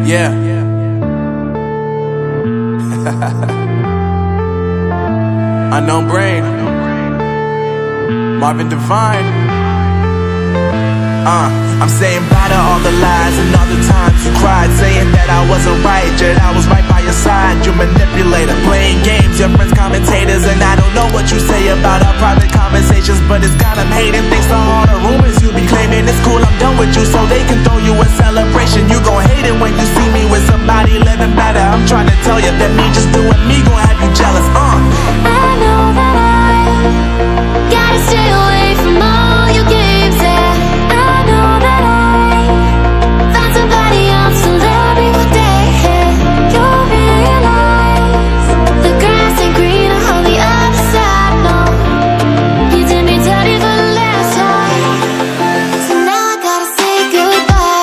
Yeah. Unknown Brain, Marvin Divine. I'm saying bye to all the lies and all the times you cried, saying that I wasn't right, yet I was right by your side. You manipulator, playing games, your friends commentators, and I don't know what you say about our private conversations, but it's got them hating. Thanks to all the rumors you be claiming. It's cool, I'm done with you, so they can throw you a celebration. You gon' hate it when you see me with somebody living better. I'm trying to tell you that me just doing me gon' have you jealous. I know that I gotta stay away from all your games, yeah. I know that I found somebody else to love me one day, yeah. You'll realize the grass ain't greener on the other side, no. You did me dirty for the last time, so now I gotta say goodbye.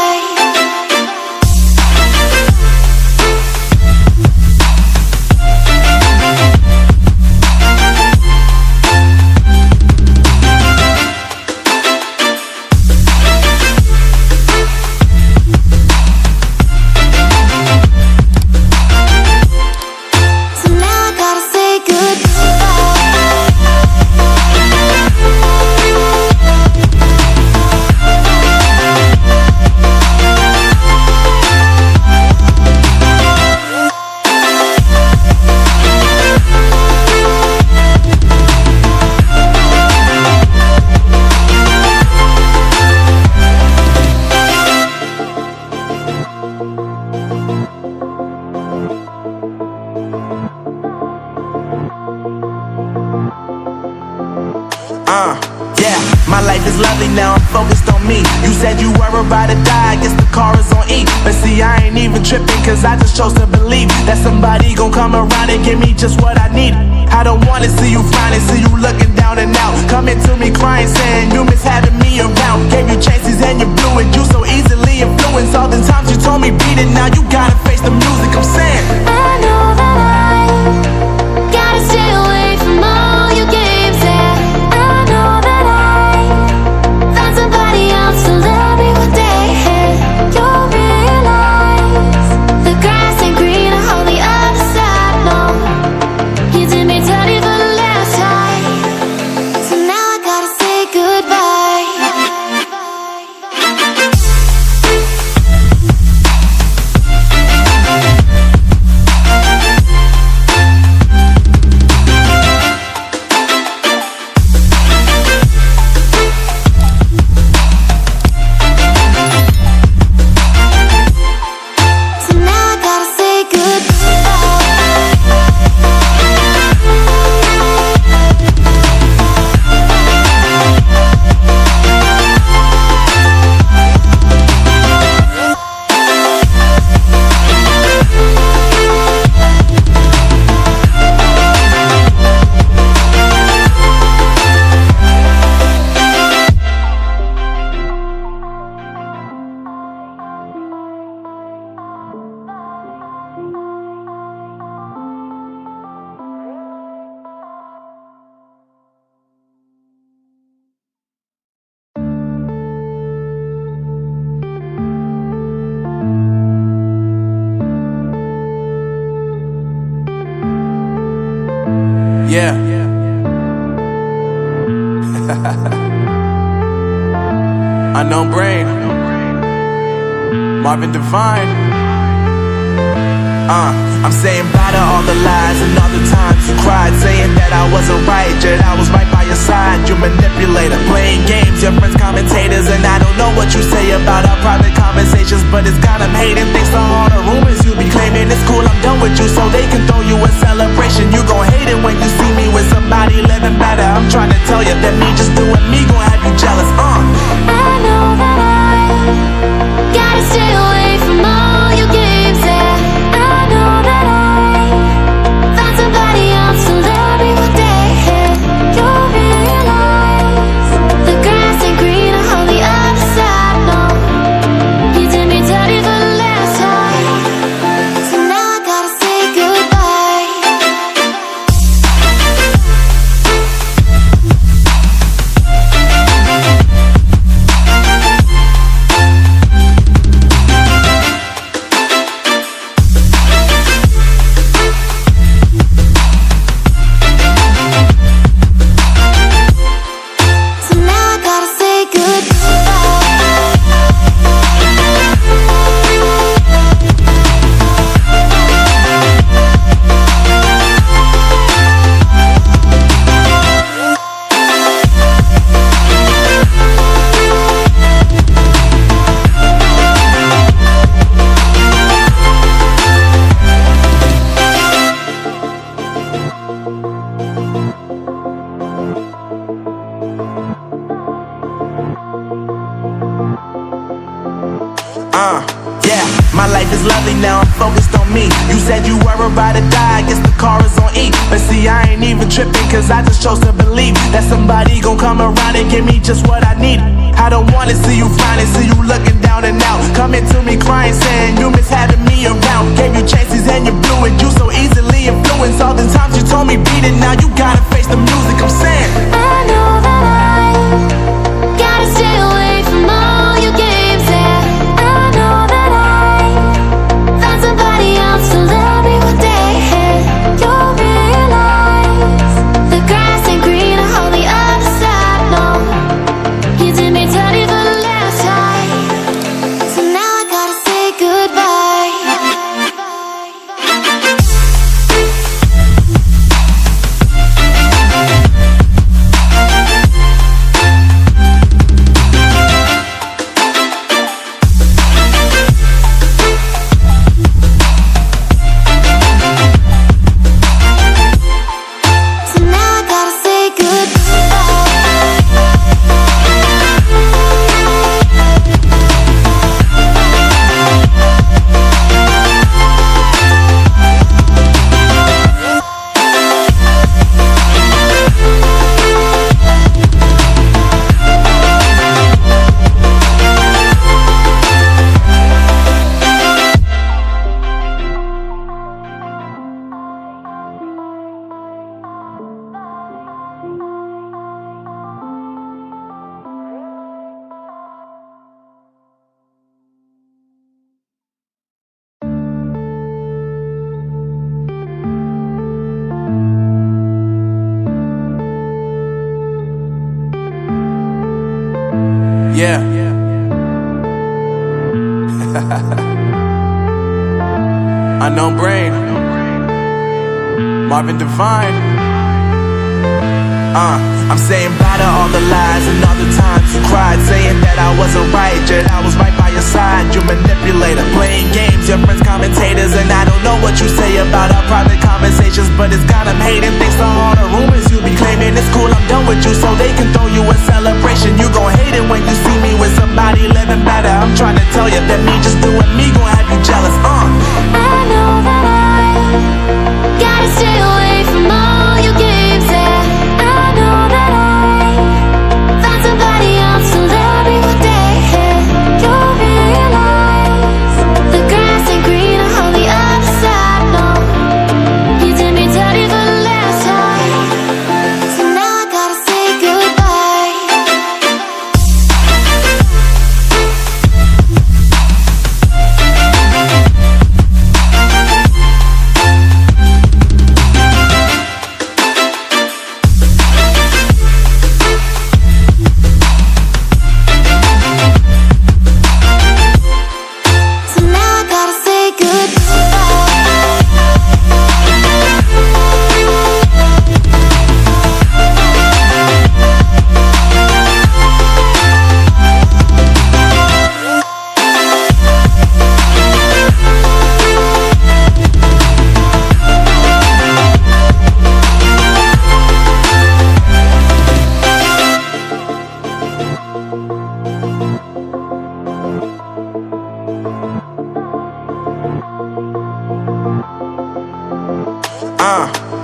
Yeah, my life is lovely now, I'm focused on me. You said you were about to die, I guess the car is on E. But see, I ain't even tripping, cause I just chose to believe that somebody gon' come around and give me just what I need. I don't wanna see you frowning, see you looking down and out, coming to me crying, saying you miss having me around. Gave you chances and you blew it, you so easily influenced. All the times you told me beat it, now you gotta face the music. I'm saying I know that I gotta stay away from all your games, yeah. I know that I found somebody else to love me one day, yeah. You'll realize the grass ain't greener on the other side, no. You did me dirty for the last time, so now I gotta say goodbye. So now I gotta say goodbye. yeah. Unknown Brain, Marvin Divine. I'm saying bye to all the lies and all the times you cried, saying that I wasn't right, yet I was right by your side. You manipulator, playing games, your friends commentators, and I don't know what you say about our private conversations, but it's got them hating. Thanks to all the rumors you be claiming. It's cool, I'm done with you, so they can throw you a celebration. You gon' hate it when you see me with somebody living better. I'm trying to tell you that me just doing me gon' have you jealous. I know that I gotta stay away from all your games, yeah. I know that I found somebody else to love me one day, yeah. You'll realize the grass ain't greener on the other side, no. You did me dirty for the last time, so now I gotta say goodbye. is lovely now, I'm focused on me. You said you were about to die, I guess the car is on E. But see, I ain't even tripping, cause I just chose to believe that somebody gon' come around and give me just what I need. I don't wanna see you frowning, see you looking down and out, coming to me crying, saying you miss having me around. Gave you chances and you blew it, you so easily influenced. All the times you told me beat it, now you gotta face the music. I'm saying I know that I gotta stay away from all your games, yeah. I know that I found somebody else to love me one day, and you'll realize the grass ain't greener on the other side, no. You did me dirty for the last time, so now I gotta say goodbye. yeah. Unknown Brain, Marvin Devine. I'm saying bye to all the lies and all the times you cried, saying that I wasn't right, yet I was right by your side. You manipulator, playing games, your friends commentators, and I don't know what you say about our private conversations, but it's got them hating. Thanks to all the rumors you be claiming. It's cool, I'm done with you, so they can throw you a celebration. You gon' hate it when you see me with somebody living better. I'm trying to tell you that me just doing me gon' have you jealous. I know that I gotta stay away from all your games, yeah. I know that I found somebody else to love me one day, and you'll realize the grass ain't greener on the other side, no. You did me dirty for the last time, so now I gotta say goodbye. So now I gotta say goodbye.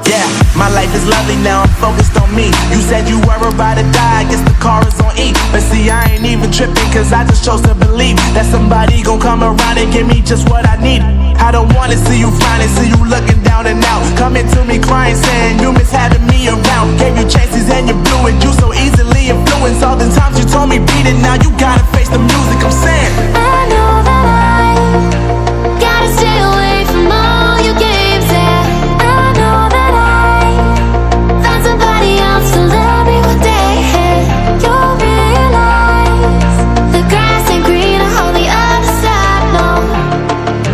Yeah, my life is lovely now, I'm focused on me. You said you were about to die, I guess the car is on E. But see, I ain't even tripping, cause I just chose to believe that somebody gon' come around and give me just what I need. I don't wanna see you frowning, see you looking down and out, coming to me crying, saying you miss having me around. Gave you chances and you blew it, you so easily influenced. All the times you told me beat it, now you gotta face the music. I'm saying I know that I gotta stay away from all your games, yeah. I know that I found somebody else to love me one day, and you'll realize the grass ain't greener on the other side, no.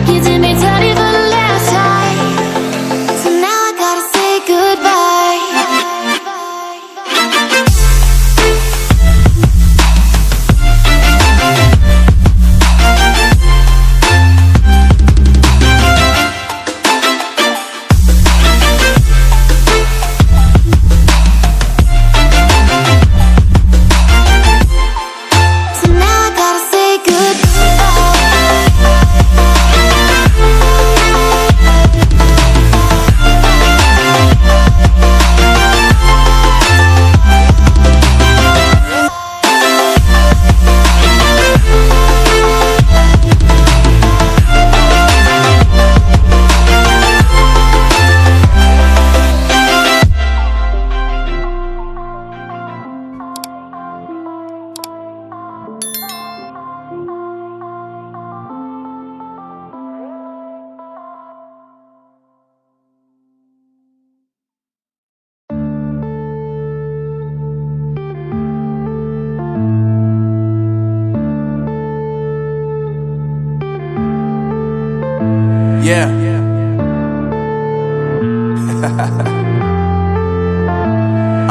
You did me dirty for the last time, so now I gotta say goodbye.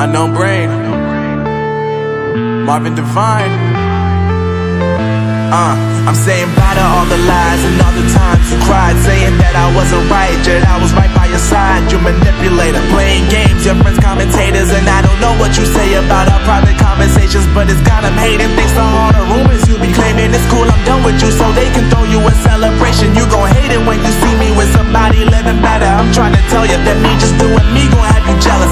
Unknown Brain, Marvin Devine. I'm saying bye to all the lies and all the times you cried, saying that I wasn't right, yet I was right by your side. You manipulator, playing games, your friends commentators, and I don't know what you say about our private conversations, but it's got them hating. Thanks to all the rumors you be claiming. It's cool, I'm done with you, so they can throw you a celebration. You gon' hate it when you see me with somebody living better. I'm trying to tell you that me just doing me gon' have you jealous.